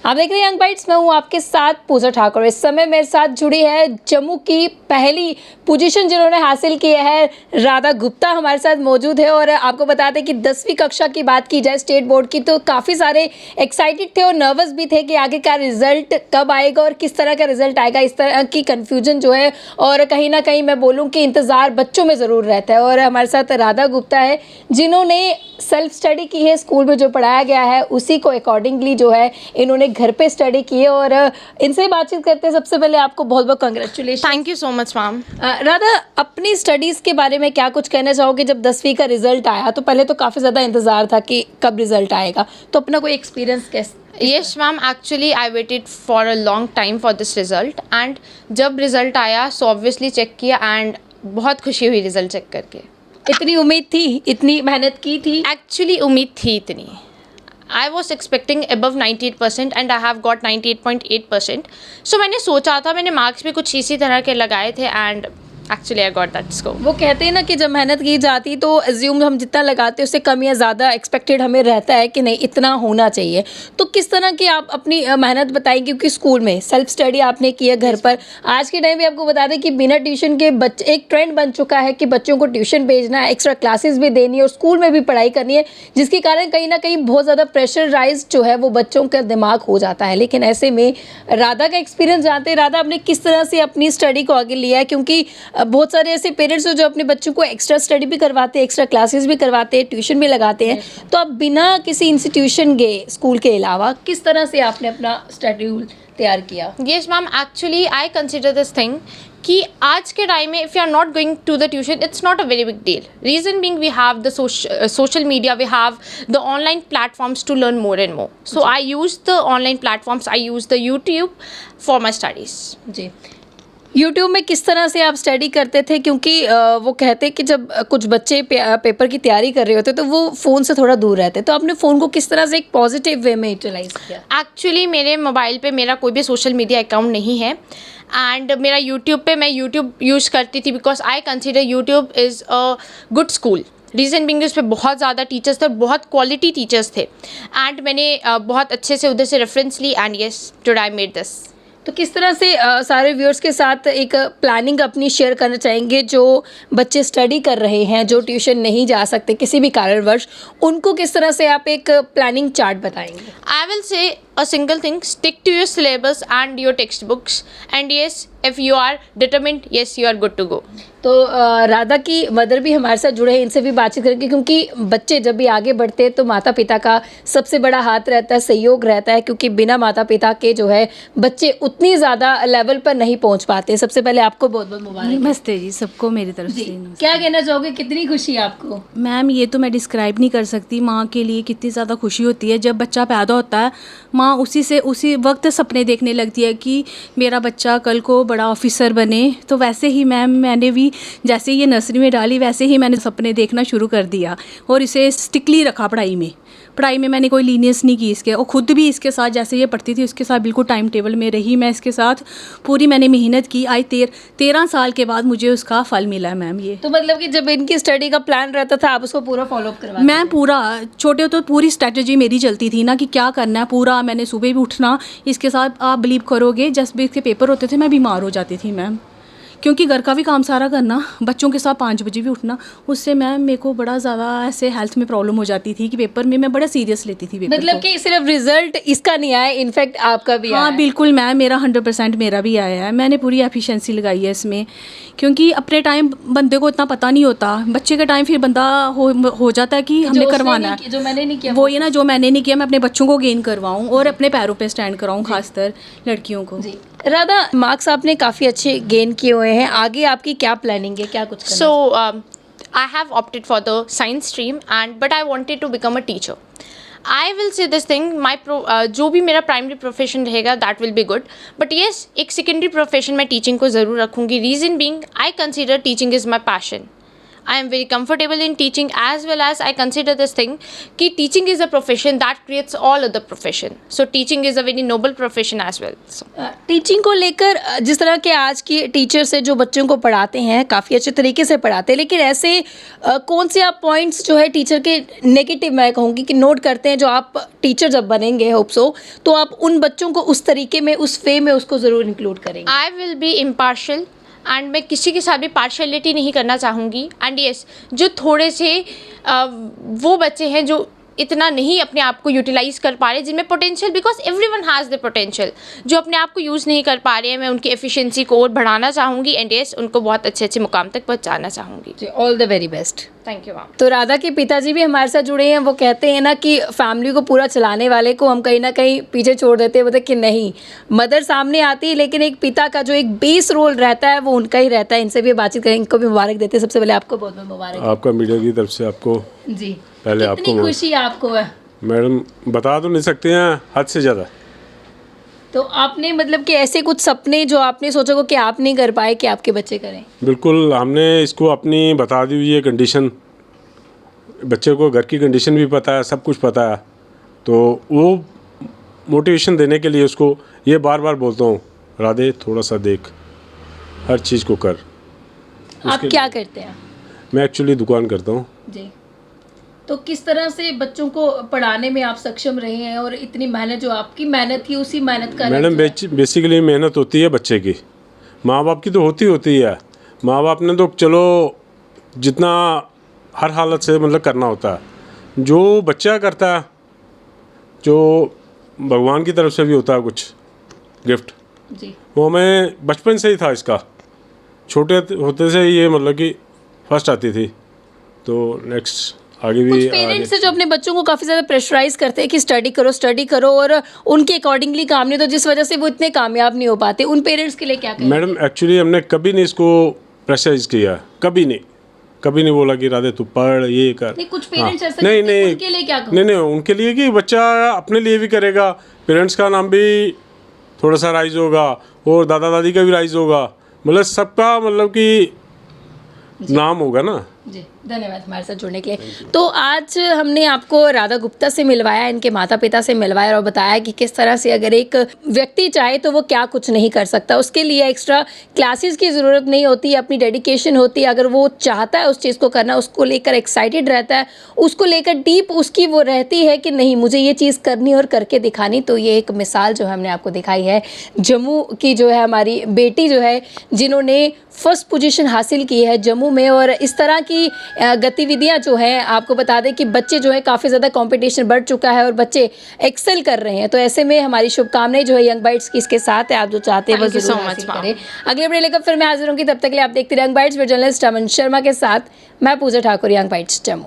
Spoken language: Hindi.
आप देख रहे हैं यंग बाइट्स, मैं हूँ आपके साथ पूजा ठाकुर। इस समय मेरे साथ जुड़ी है जम्मू की पहली पोजीशन जिन्होंने हासिल की है, राधा गुप्ता हमारे साथ मौजूद है। और आपको बता दें कि 10वीं कक्षा की बात की जाए स्टेट बोर्ड की तो काफ़ी सारे एक्साइटेड थे और नर्वस भी थे कि आगे का रिजल्ट कब आएगा और किस तरह का रिजल्ट आएगा। इस तरह की कन्फ्यूजन जो है और कहीं ना कहीं मैं बोलूँ कि इंतज़ार बच्चों में ज़रूर रहता है। और हमारे साथ राधा गुप्ता है जिन्होंने सेल्फ स्टडी की है, स्कूल में जो पढ़ाया गया है उसी को अकॉर्डिंगली जो है इन्होंने घर पे स्टडी की है। और इनसे बातचीत करते हैं। सबसे पहले आपको बहुत बहुत congratulation. Thank you so much ma'am. Radha, अपनी स्टडीज़ के बारे में क्या कुछ कहना चाहोगे? जब 10वीं का रिजल्ट आया तो पहले तो काफ़ी ज़्यादा इंतज़ार था कि कब रिजल्ट आएगा, तो अपना कोई एक्सपीरियंस कैसे? Yes ma'am, actually I waited for a long time for this result and जब रिजल्ट आया सो ऑब्वियसली चेक किया एंड बहुत खुशी हुई रिजल्ट चेक करके। इतनी उम्मीद थी, इतनी मेहनत की थी? एक्चुअली उम्मीद थी इतनी। I was expecting above 98% and I have got 98.8%. So मैंने सोचा था, मैंने मार्क्स भी कुछ इसी तरह के लगाए थे and actually I got that score. वो कहते हैं ना कि जब मेहनत की जाती तो एज्यूम हम जितना लगाते हैं उससे कम या ज़्यादा एक्सपेक्टेड हमें रहता है कि नहीं इतना होना चाहिए। तो किस तरह की आप अपनी मेहनत बताएंगे? क्योंकि स्कूल में सेल्फ स्टडी आपने की है घर पर, आज के टाइम में आपको बता दें कि बिना ट्यूशन के बच्चे, एक ट्रेंड बन चुका है कि बच्चों को ट्यूशन भेजना है, एक्स्ट्रा क्लासेस भी देनी है और स्कूल में भी पढ़ाई करनी है, जिसके कारण कहीं ना कहीं बहुत ज़्यादा प्रेशराइज जो है वो बच्चों का दिमाग हो जाता है। लेकिन ऐसे में राधा का एक्सपीरियंस जानते हैं, राधा आपने किस तरह से अपनी स्टडी को आगे लिया है? क्योंकि बहुत सारे ऐसे पेरेंट्स हो जो अपने बच्चों को एक्स्ट्रा स्टडी भी करवाते हैं, एक्स्ट्रा क्लासेस भी करवाते हैं, ट्यूशन भी लगाते हैं। तो आप बिना किसी इंस्टीट्यूशन गए स्कूल के अलावा किस तरह से आपने अपना शेड्यूल तैयार किया? Yes ma'am, actually I consider this thing कि आज के टाइम में if you are not going to the tuition it's not a very big deal. Reason being we have the social media, we have the online platforms to learn more and more. So I use the online platforms, I use the YouTube for my studies. जी, यूट्यूब में किस तरह से आप स्टडी करते थे? क्योंकि वो कहते हैं कि जब कुछ बच्चे पेपर की तैयारी कर रहे होते तो वो फ़ोन से थोड़ा दूर रहते, तो आपने फ़ोन को किस तरह से एक पॉजिटिव वे में यूटिलाइज किया? एक्चुअली मेरे मोबाइल पे मेरा कोई भी सोशल मीडिया अकाउंट नहीं है एंड मेरा यूट्यूब पे मैं यूट्यूब यूज़ करती थी because I consider YouTube is a good school. Reason Bing उस पर बहुत ज़्यादा टीचर्स थे, बहुत क्वालिटी टीचर्स थे एंड मैंने बहुत अच्छे से उधर से रेफरेंस ली and yes today I made this. तो किस तरह से सारे व्यूअर्स के साथ एक प्लानिंग अपनी शेयर करना चाहेंगे जो बच्चे स्टडी कर रहे हैं, जो ट्यूशन नहीं जा सकते किसी भी कारणवश, उनको किस तरह से आप एक प्लानिंग चार्ट बताएंगे? I will say a single thing, stick to your syllabus and your textbooks and yes, if you are determined, yes, you are good to go. तो राधा की मदर भी हमारे साथ जुड़े हैं, इनसे भी बातचीत करेंगे क्योंकि बच्चे जब भी आगे बढ़ते हैं तो माता पिता का सबसे बड़ा हाथ रहता है, सहयोग रहता है, क्योंकि बिना माता पिता के जो है बच्चे उतनी ज़्यादा लेवल पर नहीं पहुंच पाते। सबसे पहले आपको बहुत बहुत मुबारक। नमस्ते जी, सबको मेरी तरफ से क्या कहना चाहोगे, कितनी खुशी आपको? मैम ये तो मैं डिस्क्राइब नहीं कर सकती माँ के लिए कितनी ज़्यादा खुशी होती है जब बच्चा पैदा होता है। माँ उसी वक्त सपने देखने लगती है कि मेरा बच्चा कल को बड़ा ऑफिसर बने। तो वैसे ही मैम मैंने भी जैसे ये नर्सरी में डाली वैसे ही मैंने सपने देखना शुरू कर दिया और इसे स्टिकली रखा पढ़ाई में मैंने कोई लीनियंस नहीं की इसके, और ख़ुद भी इसके साथ जैसे ये पढ़ती थी उसके साथ बिल्कुल टाइम टेबल में रही मैं इसके साथ, पूरी मैंने मेहनत की। आज 13 साल के बाद मुझे उसका फल मिला है मैम। ये तो मतलब कि जब इनकी स्टडी का प्लान रहता था आप उसको पूरा फॉलो अप करवाते? मैं पूरा, छोटे तो पूरी स्ट्रेटजी मेरी चलती थी ना कि क्या करना है पूरा। मैंने सुबह भी उठना इसके साथ, आप बिलीव करोगे जस्ट भी इसके पेपर होते थे मैं बीमार हो जाती थी मैम, क्योंकि घर का भी काम सारा करना, बच्चों के साथ 5 बजे भी उठना, उससे मैम मेरे को बड़ा ज़्यादा ऐसे हेल्थ में प्रॉब्लम हो जाती थी कि पेपर में मैं बड़ा सीरियस लेती थी पेपर मतलब कि सिर्फ रिजल्ट इसका नहीं आया, इनफैक्ट आपका भी आया? हाँ बिल्कुल मैम, मेरा 100% मेरा भी आया है। मैंने पूरी एफिशिएंसी लगाई है इसमें, क्योंकि अपने टाइम बंदे को इतना पता नहीं होता, बच्चे के टाइम फिर बंदा हो जाता है कि हमने करवाना है, जो मैंने नहीं किया वो ये ना जो मैंने नहीं किया मैं अपने बच्चों को गेन करवाऊँ और अपने पैरों पर स्टैंड कराऊँ, खासकर लड़कियों को। जी राधा, मार्क्स आपने काफ़ी अच्छे गेन किए हुए हैं, आगे आपकी क्या प्लानिंग है, क्या कुछ करना? So I have opted for the science stream but I wanted to become a teacher. I will say this thing, जो भी मेरा प्राइमरी प्रोफेशन रहेगा that will be good, but yes एक सेकेंडरी प्रोफेशन मैं टीचिंग को ज़रूर रखूँगी। Reason being I consider teaching is my passion. I am very comfortable in teaching, as well as I consider this thing कि teaching is a profession that creates all other profession. So teaching is a very noble profession as well. So, teaching को लेकर जिस तरह के आज की टीचर्स है जो बच्चों को पढ़ाते हैं काफ़ी अच्छे तरीके से पढ़ाते हैं, लेकिन ऐसे कौन से आप पॉइंट्स जो है टीचर के नेगेटिव मैं कहूँगी कि नोट करते हैं, जो आप टीचर जब बनेंगे होप सो तो आप उन बच्चों को उस तरीके में उस वे में उसको ज़रूर इंक्लूड करेंगे? I will be impartial and मैं किसी के साथ भी पार्शलिटी नहीं करना चाहूँगी. एंड येस, जो थोड़े से वो बच्चे हैं जो इतना नहीं अपने आप को यूटिलाइज़ कर पा रहे, जिनमें potential, because everyone has the potential, जो अपने आप को यूज़ नहीं कर पा रहे हैं, मैं उनकी एफिशिएंसी को और बढ़ाना चाहूँगी. एंड येस, उनको बहुत अच्छे अच्छे मुकाम तक पहुँचाना चाहूँगी. जी, all the very best. Thank you ma'am. तो राधा के पिताजी भी हमारे साथ जुड़े हैं. वो कहते हैं ना कि फैमिली को पूरा चलाने वाले को हम कहीं ना कहीं पीछे छोड़ देते हैं. बोलते कि नहीं, मदर सामने आती है लेकिन एक पिता का जो एक बेस रोल रहता है वो उनका ही रहता है. इनसे भी बातचीत करें, इनको भी मुबारक देते हैं. सबसे पहले आपको बहुत बहुत मुबारक. आपका मीडिया की तरफ से आपको जी, पहले कितनी आपको खुशी आपको है? मैडम बता तो नहीं सकते हैं, हद से ज़्यादा. तो आपने मतलब कि ऐसे कुछ सपने जो आपने सोचा को कि आप नहीं कर पाए कि आपके बच्चे करें? बिल्कुल, हमने इसको अपनी बता दी हुई है कंडीशन. बच्चे को घर की कंडीशन भी पता है, सब कुछ पता है. तो वो मोटिवेशन देने के लिए उसको ये बार बार बोलता हूँ, राधे थोड़ा सा देख, हर चीज़ को कर. आप क्या करते हैं? मैं एक्चुअली दुकान करता हूँ. जी, तो किस तरह से बच्चों को पढ़ाने में आप सक्षम रहे हैं और इतनी मेहनत, जो आपकी मेहनत थी उसी मेहनत का मैडम बेसिकली मेहनत होती है बच्चे की, माँ बाप की तो होती है. माँ बाप ने तो चलो जितना हर हालत से मतलब करना होता है. जो बच्चा करता है, जो भगवान की तरफ से भी होता है कुछ गिफ्ट, जी, वो हमें बचपन से ही था. इसका छोटे होते से ही ये मतलब कि फर्स्ट आती थी. तो नेक्स्ट आगे भी कुछ पेरेंट्स है जो अपने बच्चों को काफ़ी ज़्यादा प्रेशराइज करते हैं कि स्टडी करो और उनके अकॉर्डिंगली काम नहीं, तो जिस वजह से वो इतने कामयाब नहीं हो पाते. उन पेरेंट्स के लिए क्या कहें? मैडम एक्चुअली हमने कभी नहीं इसको प्रेशराइज किया, कभी नहीं बोला कि राधे तू पढ़ ये कर. नहीं, कुछ पेरेंट्स ऐसे नहीं, करते हैं, उनके लिए क्या कहो? नहीं, उनके लिए कि बच्चा अपने लिए भी करेगा, पेरेंट्स का नाम भी थोड़ा सा राइज होगा और दादा दादी का भी राइज होगा, मतलब सबका मतलब कि नाम होगा ना. जी, धन्यवाद हमारे साथ जुड़ने के लिए. तो आज हमने आपको राधा गुप्ता से मिलवाया, इनके माता पिता से मिलवाया और बताया कि किस तरह से अगर एक व्यक्ति चाहे तो वो क्या कुछ नहीं कर सकता. उसके लिए एक्स्ट्रा क्लासेस की ज़रूरत नहीं होती, अपनी डेडिकेशन होती है. अगर वो चाहता है उस चीज़ को करना, उसको लेकर एक्साइटेड रहता है, उसको लेकर डीप उसकी वो रहती है कि नहीं मुझे ये चीज़ करनी और करके दिखानी. तो ये एक मिसाल जो हमने आपको दिखाई है जम्मू की, जो है हमारी बेटी जो है जिन्होंने फर्स्ट पोजीशन हासिल की है जम्मू में. और इस तरह की गतिविधियां जो हैं, आपको बता दें कि बच्चे जो है काफ़ी ज़्यादा कंपटीशन बढ़ चुका है और बच्चे एक्सेल कर रहे हैं. तो ऐसे में हमारी शुभकामनाएं जो है यंग बाइट्स की इसके साथ है. आप जो चाहते हैं वो Thank you जरूर so हासिल much, करें. अगले वीडियो लेकर फिर मैं हाजिर होंगी. तब तक के लिए आप देखते रहे यंग बाइट्स. जर्नलिस्ट अमन शर्मा के साथ मैं पूजा ठाकुर, यंग बाइट्स जम्मू.